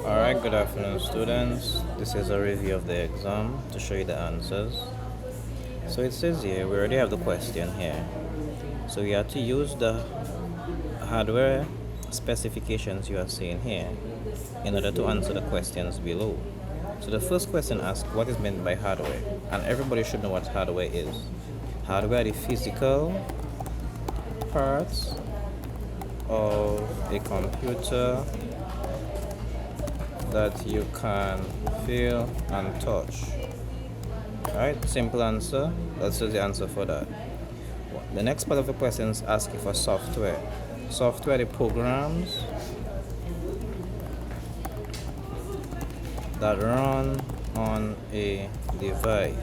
Alright, good afternoon, students. This is a review of the exam to show you the answers. So it says here, we already have the question here. So we have to use the hardware specifications you are seeing here in order to answer the questions below. So the first question asks what is meant by hardware, and everybody should know what hardware is. Hardware is the physical parts of a computer that you can feel and touch. Alright, simple answer. That's the answer for that. The next part of the question is asking for software. Software, the programs that run on a device.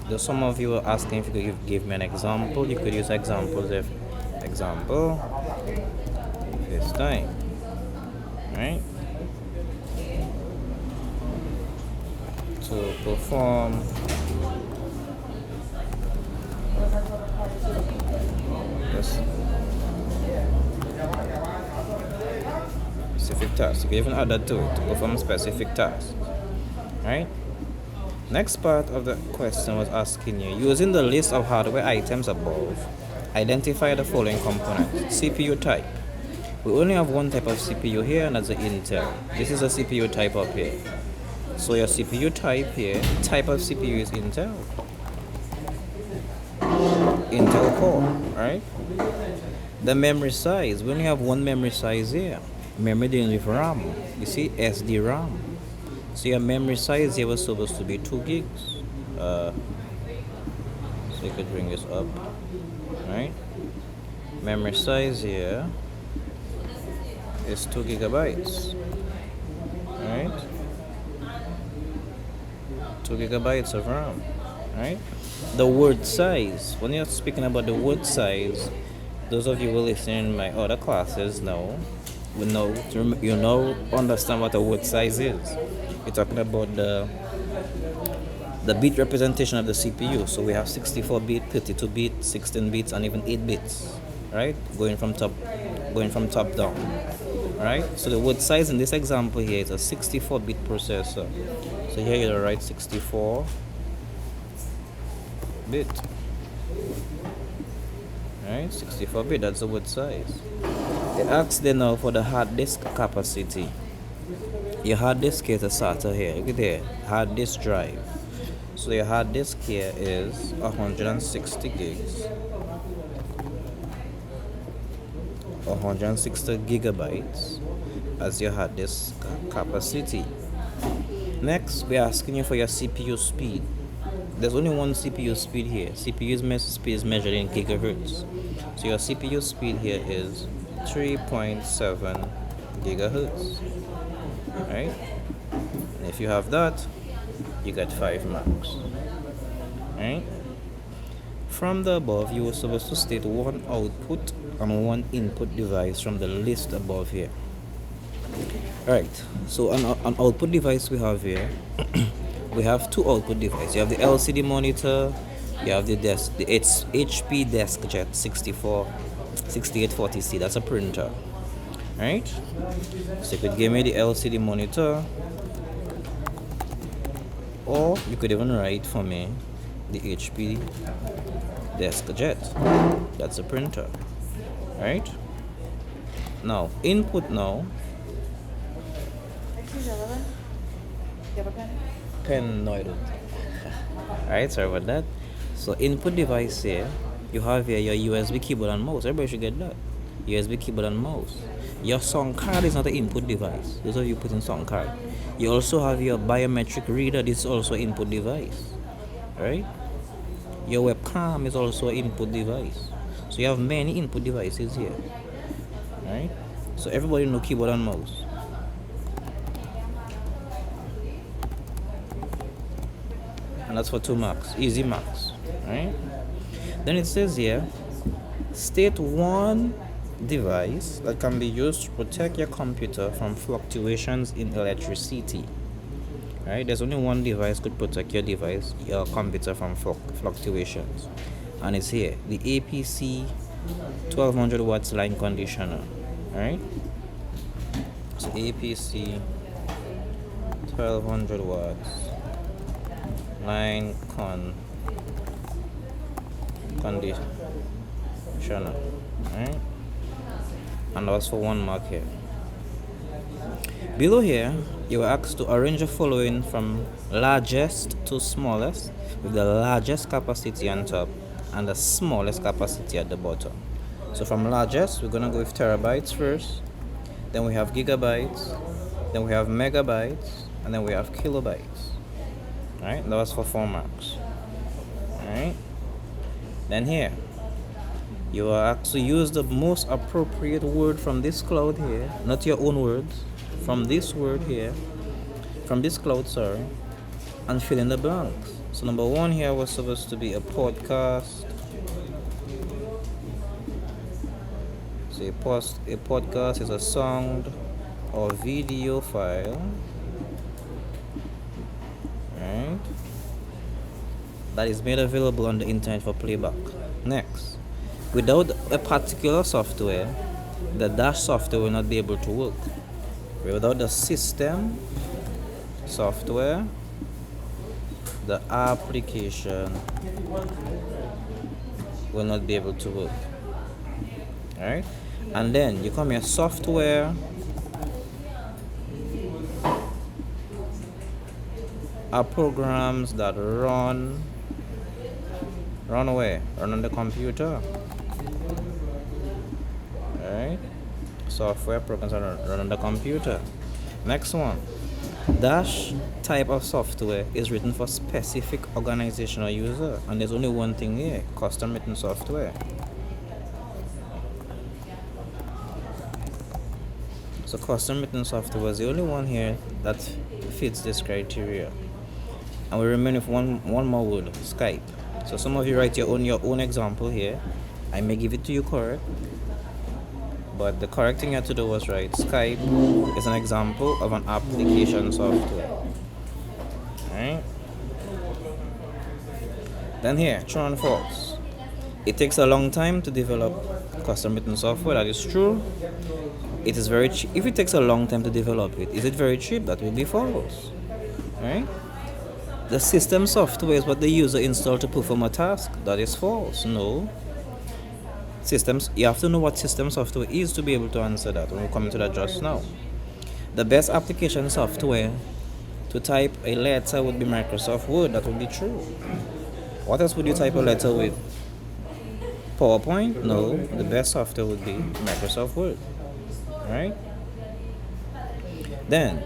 Though some of you are asking if you could give me an example, you could use examples if example this time. Right? To perform this specific task. You can even add that to it to perform specific tasks. Right? Next part of the question was asking you, using the list of hardware items above, identify the following components. CPU type. We only have one type of CPU here, and that's the Intel. This is a CPU type up here. So your CPU type here, type of CPU is Intel. Intel Core, right? The memory size, we only have one memory size here. Memory dealing with RAM. You see, SD RAM. So your memory size here was supposed to be 2 gigs. So you could bring this up, right? Memory size here is 2 gigabytes, right? 2 gigabytes of RAM, right? The word size, when you're speaking about the word size, those of you who listen in my other classes now understand what a word size is. You're talking about the bit representation of the CPU. So we have 64-bit, 32-bit, 16 bits, and even 8 bits, right? Going from top down, right? So the word size in this example here is a 64-bit processor. So here you'll write 64-bit, right? 64-bit, that's the word size. It asks then now for the hard disk capacity. Your hard disk is a SATA here. Look at there, hard disk drive. So your hard disk here is 160 gigs, 160 gigabytes as your hard disk capacity. Next, we're asking you for your CPU speed. There's only one CPU speed here. CPU speed is measured in gigahertz. So your CPU speed here is 3.7 gigahertz. Right? And if you have that, you get 5 marks. Right? From the above, you were supposed to state one output and one input device from the list above here. Alright, so an output device we have here, we have 2 output devices. You have the LCD monitor, you have the HP DeskJet 6840C, that's a printer. Right? So you could give me the LCD monitor, or you could even write for me the HP DeskJet, that's a printer. Right? Now, input now. Pen, no, I don't. Alright, sorry about that. So input device here, you have here your USB keyboard and mouse. Everybody should get that. USB keyboard and mouse. Your sound card is not an input device. Those are you put in sound card. You also have your biometric reader. This is also an input device. Right? Your webcam is also an input device. So you have many input devices here. Right? So everybody know keyboard and mouse. And that's for 2 marks. Easy marks. Right? Then it says here, state one device that can be used to protect your computer from fluctuations in electricity. Right? There's only one device could protect your computer from fluctuations, and it's here, the APC 1200 watts line conditioner. Right? So APC 1200 watts, 9 conditioner, right? And that's for 1 mark here. Below here, you are asked to arrange the following from largest to smallest, with the largest capacity on top and the smallest capacity at the bottom. So from largest, we're going to go with terabytes first, then we have gigabytes, then we have megabytes, and then we have kilobytes. Alright, that was for 4 marks. Alright, then here, you are asked to use the most appropriate word from this cloud here, not your own words, from this word here, from this cloud, sorry, and fill in the blanks. So number 1 here was supposed to be a podcast. So a podcast is a sound or video file, right, that is made available on the internet for playback. Next, without a particular software, the dash software will not be able to work. Without the system software, the application will not be able to work. Alright, and then you come here, software are programs that run where? Run on the computer. Alright, software programs that run on the computer. Next one, dash type of software is written for specific organization or user, and there's only one thing here, custom written software. So custom written software is the only one here that fits this criteria. And we remain with one more word, Skype. So some of you write your own example here. I may give it to you correct, but the correct thing you have to do was write Skype is an example of an application software. Alright. Then here, true and false. It takes a long time to develop custom written software. That is true. It is very cheap. If it takes a long time to develop it, is it very cheap? That will be false. Alright. The system software is what the user installed to perform a task. That is false. No. Systems, you have to know what system software is to be able to answer that. When we come into that just now, the best application software to type a letter would be Microsoft Word. That would be true. What else would you type a letter with? PowerPoint? No. The best software would be Microsoft Word. Right? Then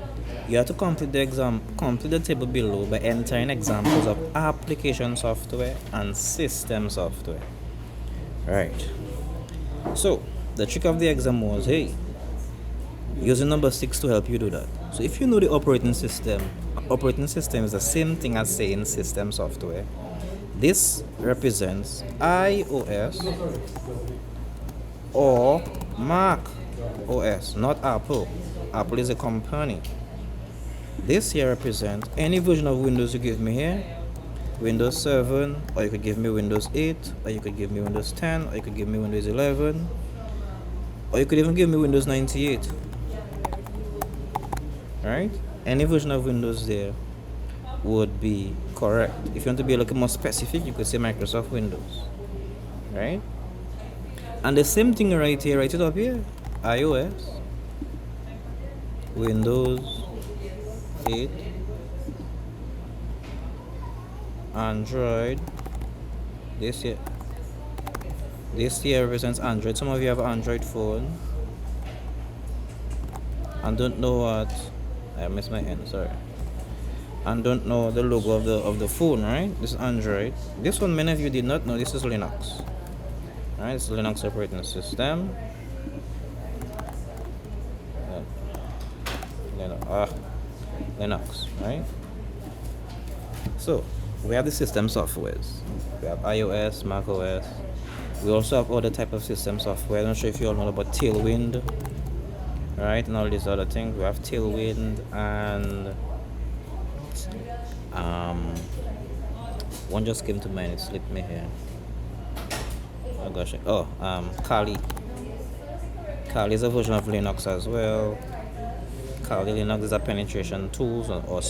you have to complete the table below by entering examples of application software and system software. Right. So the trick of the exam was, hey, using number 6 to help you do that. So if you know the operating system is the same thing as saying system software. This represents iOS or Mac OS, not Apple. Apple is a company. This here represents any version of Windows you give me here. Windows 7, or you could give me Windows 8, or you could give me Windows 10, or you could give me Windows 11, or you could even give me Windows 98. Right? Any version of Windows there would be correct. If you want to be a little more specific, you could say Microsoft Windows. Right? And the same thing right here, write it up here. iOS, Windows 8, Android. This here represents Android. Some of you have an Android phone and don't know what. I missed my end. Sorry. And don't know the logo of the phone, right? This is Android. This one, many of you did not know. This is Linux. Alright, it's Linux operating system. Linux, right? So we have the system softwares. We have iOS, Mac OS. We also have other type of system software. I'm not sure if you all know about Tailwind, right? And all these other things. We have Tailwind and one just came to mind. It slipped me here. Oh gosh. Kali. Kali is a version of Linux as well. Kali Linux is a penetration tools or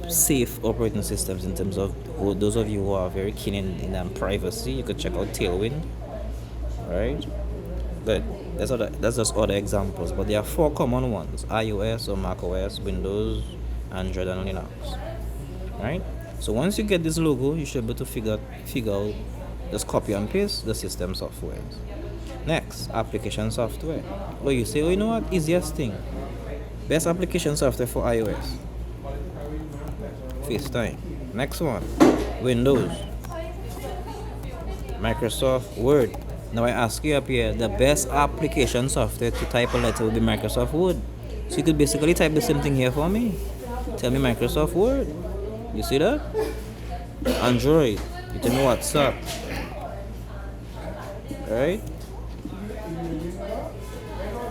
safe operating systems in terms of those of you who are very keen in privacy. You could check out Tailwind, right? But that's just other examples, but there are four common ones: iOS or macOS, Windows, Android, and Linux. Right? So once you get this logo, you should be able to figure out, just copy and paste the system software. Next, application software. Oh, you say, oh, you know what? Easiest thing. Best application software for iOS. FaceTime. Next one, Windows. Microsoft Word. Now I ask you up here, the best application software to type a letter would be Microsoft Word. So you could basically type the same thing here for me. Tell me Microsoft Word. You see that? Android. You tell me WhatsApp. Right?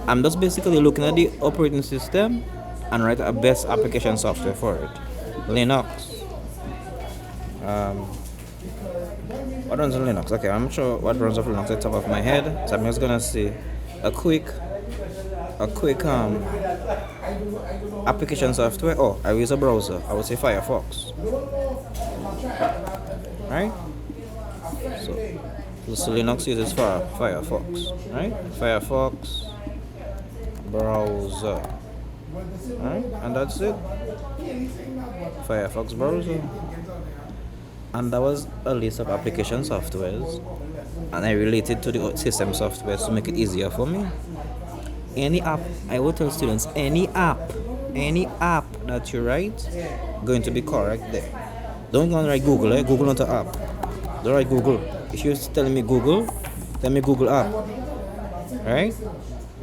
I'm just basically looking at the operating system and write a best application software for it. Linux. What runs on Linux? Okay, I'm not sure what runs off Linux at the top of my head, so I'm just gonna say a quick application software. Oh, I use a browser. I would say Firefox. Right? So Linux uses Firefox. Right? Firefox browser. Right? And that's it. Firefox browser. And that was a list of application softwares, and I related to the system software to make it easier for me. Any app, I will tell students, any app that you write, going to be correct there. Don't go and write Google, Google not an app. Don't write Google. If you're telling me Google, tell me Google app. Right?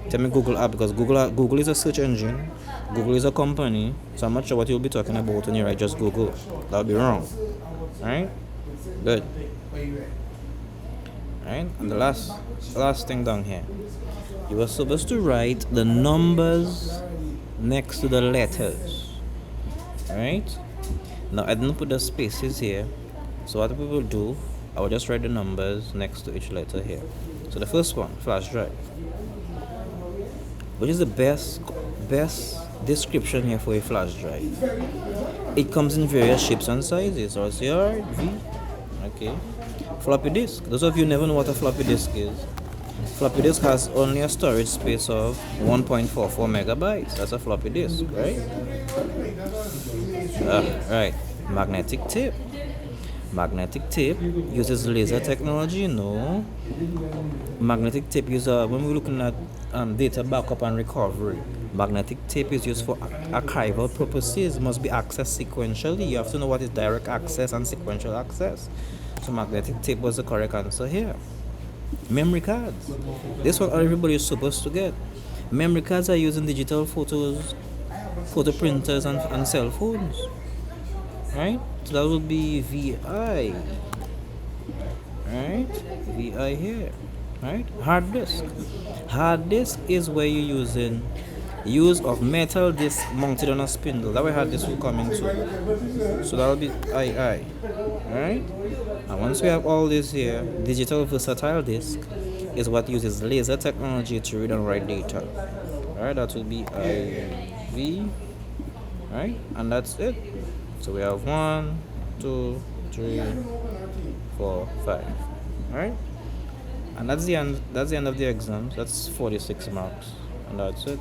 Tell me Google app, because Google is a search engine. Google is a company, so I'm not sure what you'll be talking about when you write just Google. That would be wrong. Right? Good. Right? And the last thing down here. You were supposed to write the numbers next to the letters. Right? Now I didn't put the spaces here. So what people do, I will just write the numbers next to each letter here. So the first one, flash drive. Which is the best description here for a flash drive? It comes in various shapes and sizes. So CR, V. Okay. Floppy disk. Those of you who never know what a floppy disk is. Floppy disk has only a storage space of 1.44 megabytes. That's a floppy disk, right? Right. Magnetic tape. Magnetic tape uses laser technology. No. Magnetic tape uses when we're looking at data backup and recovery. Magnetic tape is used for archival purposes. It must be accessed sequentially. You have to know what is direct access and sequential access. So magnetic tape was the correct answer here. Memory cards. This one everybody is supposed to get. Memory cards are used in digital photos, photo printers, and cell phones. Right? So that would be VI. Right? VI here. Right? Hard disk. Hard disk is where you're using use of metal disc mounted on a spindle. That way hard disk will come into. So that will be II. Right? And once we have all this here, digital versatile disk is what uses laser technology to read and write data. Alright, that will be IV. Right? And that's it. So we have 1, 2, 3, 4, 5. Alright? And that's the end of the exams. That's 46 marks. And that's it.